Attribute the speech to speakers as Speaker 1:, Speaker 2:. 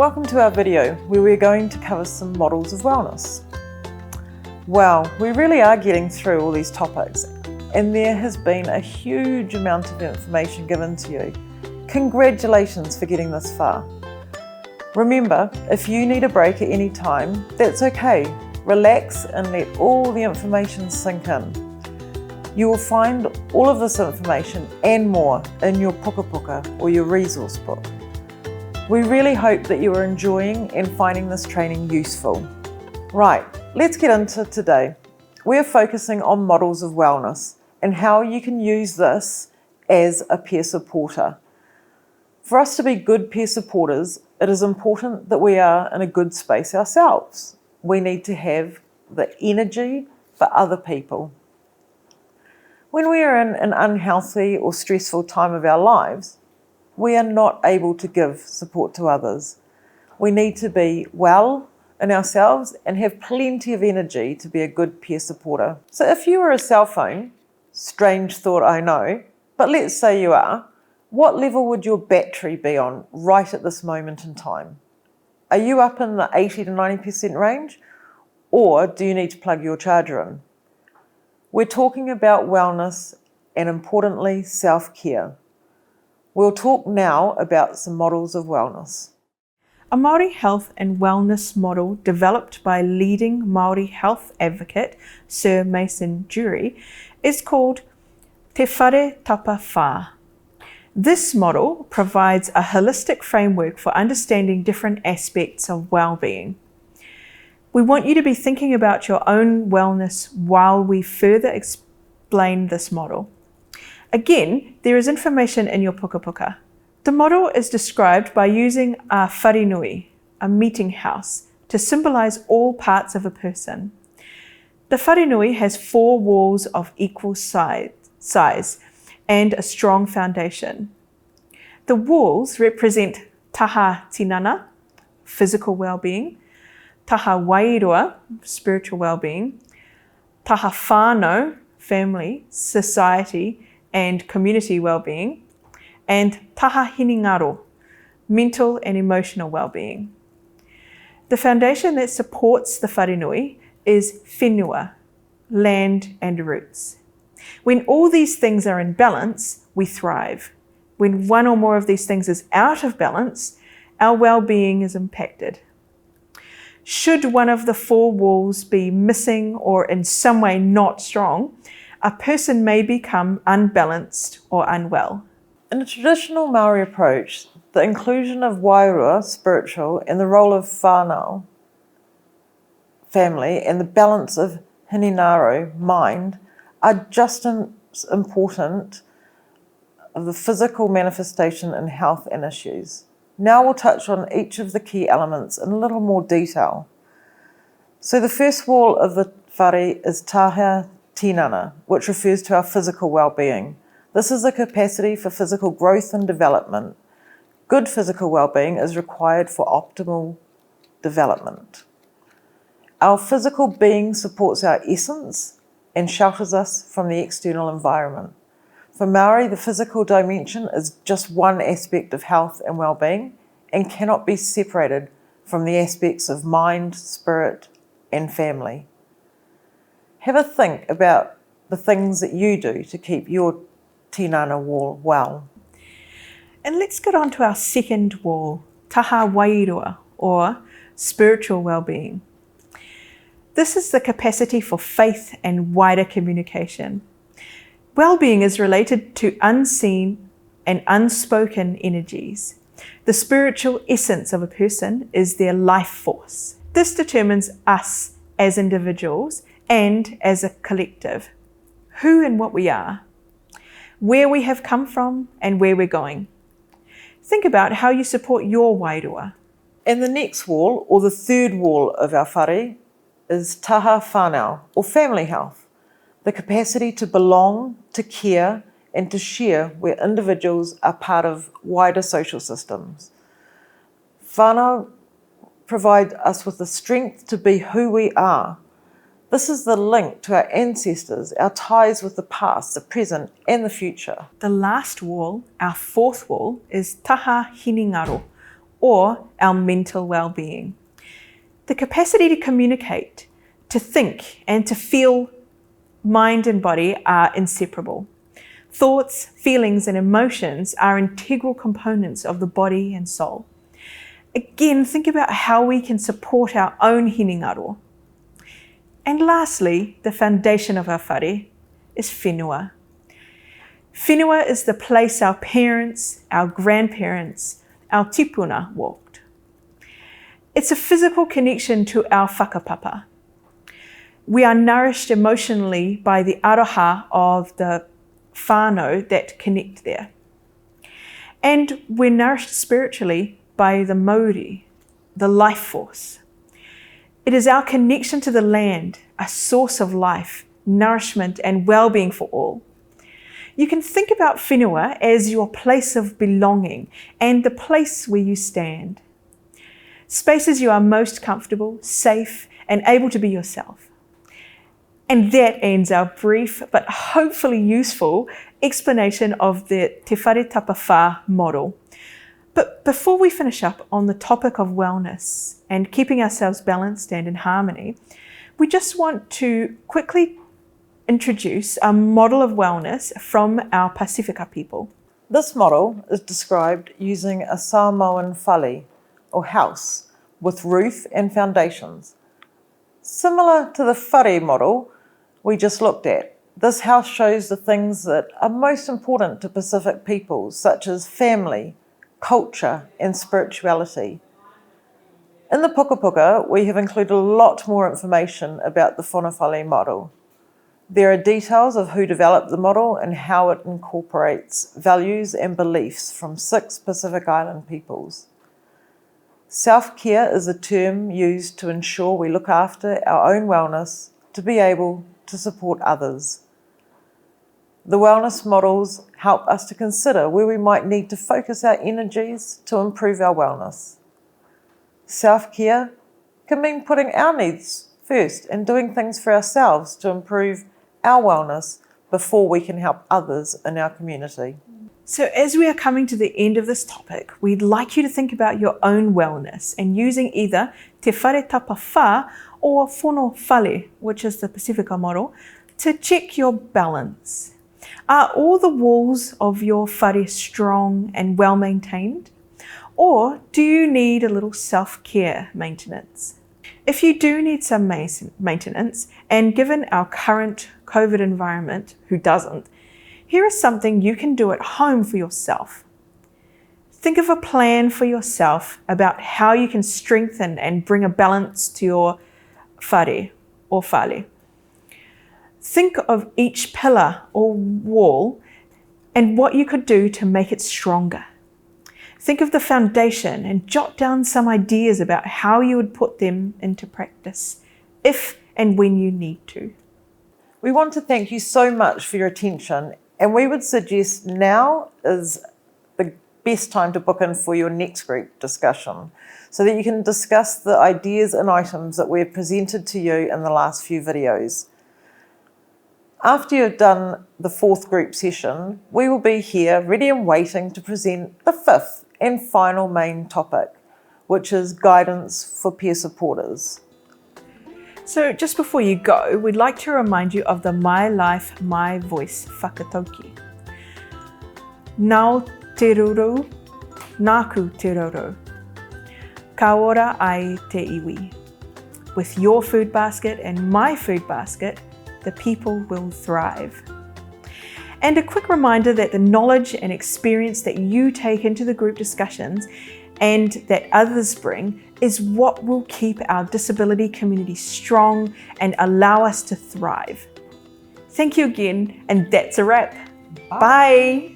Speaker 1: Welcome to our video where we're going to cover some models of wellness. Well, we really are getting through all these topics and there has been a huge amount of information given to you. Congratulations for getting this far. Remember, if you need a break at any time, that's okay. Relax and let all the information sink in. You will find all of this information and more in your puka puka or your resource book. We really hope that you are enjoying and finding this training useful. Right, let's get into today. We're focusing on models of wellness and how you can use this as a peer supporter. For us to be good peer supporters, it is important that we are in a good space ourselves. We need to have the energy for other people. When we are in an unhealthy or stressful time of our lives, we are not able to give support to others. We need to be well in ourselves and have plenty of energy to be a good peer supporter. So if you were a cell phone, strange thought I know, but let's say you are, what level would your battery be on right at this moment in time? Are you up in the 80 to 90% range, or do you need to plug your charger in? We're talking about wellness and, importantly, self-care. We'll talk now about some models of wellness.
Speaker 2: A Māori health and wellness model developed by leading Māori health advocate Sir Mason Durie is called Te Whare Tapa Whā. This model provides a holistic framework for understanding different aspects of well-being. We want you to be thinking about your own wellness while we further explain this model. Again, there is information in your puka puka. The model is described by using a wharenui, a meeting house, to symbolize all parts of a person. The wharenui has 4 walls of equal size and a strong foundation. The walls represent taha tinana, physical well-being, taha wairua, spiritual well-being, taha whānau, family, society, and community well-being, and taha hinengaro, mental and emotional well-being. The foundation that supports the wharenui is whenua, land and roots. When all these things are in balance, we thrive. When one or more of these things is out of balance, our well-being is impacted. Should one of the 4 walls be missing or in some way not strong, a person may become unbalanced or unwell.
Speaker 1: In a traditional Māori approach, the inclusion of wairua, spiritual, and the role of whānau, family, and the balance of hinengaro, mind, are just as important of the physical manifestation in health and issues. Now we'll touch on each of the key elements in a little more detail. So the first wall of the whare is taha tinana, which refers to our physical well-being. This is the capacity for physical growth and development. Good physical well-being is required for optimal development. Our physical being supports our essence and shelters us from the external environment. For Māori, the physical dimension is just one aspect of health and well-being and cannot be separated from the aspects of mind, spirit, and family. Have a think about the things that you do to keep your tinana wall well.
Speaker 2: And let's get on to our second wall, taha wairua, or spiritual well-being. This is the capacity for faith and wider communication. Well-being is related to unseen and unspoken energies. The spiritual essence of a person is their life force. This determines us as individuals and as a collective, who and what we are, where we have come from and where we're going. Think about how you support your wairua.
Speaker 1: And the next wall, or the third wall of our whare, is taha whānau, or family health, the capacity to belong, to care, and to share where individuals are part of wider social systems. Whānau provide us with the strength to be who we are. This is the link to our ancestors, our ties with the past, the present, and the future.
Speaker 2: The last wall, our fourth wall, is taha hinengaro, or our mental well-being. The capacity to communicate, to think, and to feel, mind and body are inseparable. Thoughts, feelings, and emotions are integral components of the body and soul. Again, think about how we can support our own hinengaro. And lastly, the foundation of our whare is whenua. Whenua is the place our parents, our grandparents, our tipuna walked. It's a physical connection to our whakapapa. We are nourished emotionally by the aroha of the whānau that connect there. And we're nourished spiritually by the mauri, the life force. It is our connection to the land, a source of life, nourishment and well-being for all. You can think about whenua as your place of belonging and the place where you stand. Spaces you are most comfortable, safe, and able to be yourself. And that ends our brief but hopefully useful explanation of the Te Whare Tapa Whā model. But before we finish up on the topic of wellness and keeping ourselves balanced and in harmony, we just want to quickly introduce a model of wellness from our Pasifika people.
Speaker 1: This model is described using a Samoan whale, or house, with roof and foundations. Similar to the whare model we just looked at, this house shows the things that are most important to Pacific peoples, such as family, culture, and spirituality. In the Puka Puka, we have included a lot more information about the Whanawhale model. There are details of who developed the model and how it incorporates values and beliefs from 6 Pacific Island peoples. Self-care is a term used to ensure we look after our own wellness to be able to support others. The wellness models help us to consider where we might need to focus our energies to improve our wellness. Self-care can mean putting our needs first and doing things for ourselves to improve our wellness before we can help others in our community.
Speaker 2: So as we are coming to the end of this topic, we'd like you to think about your own wellness and using either Te Whare Tapa Whā or Whono Whale, which is the Pasifika model, to check your balance. Are all the walls of your whare strong and well maintained? Or do you need a little self-care maintenance? If you do need some maintenance, and given our current COVID environment, who doesn't, here is something you can do at home for yourself. Think of a plan for yourself about how you can strengthen and bring a balance to your whare or whale. Think of each pillar or wall and what you could do to make it stronger. Think of the foundation and jot down some ideas about how you would put them into practice, if and when you need to.
Speaker 1: We want to thank you so much for your attention, and we would suggest now is the best time to book in for your next group discussion so that you can discuss the ideas and items that we've presented to you in the last few videos. After you've done the 4th group session, we will be here ready and waiting to present the 5th and final main topic, which is guidance for peer supporters.
Speaker 2: So just before you go, we'd like to remind you of the My Life, My Voice whakatauki. Nau te roro, nāku te roro. Ka ora ai te iwi. With your food basket and my food basket, the people will thrive. And a quick reminder that the knowledge and experience that you take into the group discussions and that others bring is what will keep our disability community strong and allow us to thrive. Thank you again, and that's a wrap. Bye.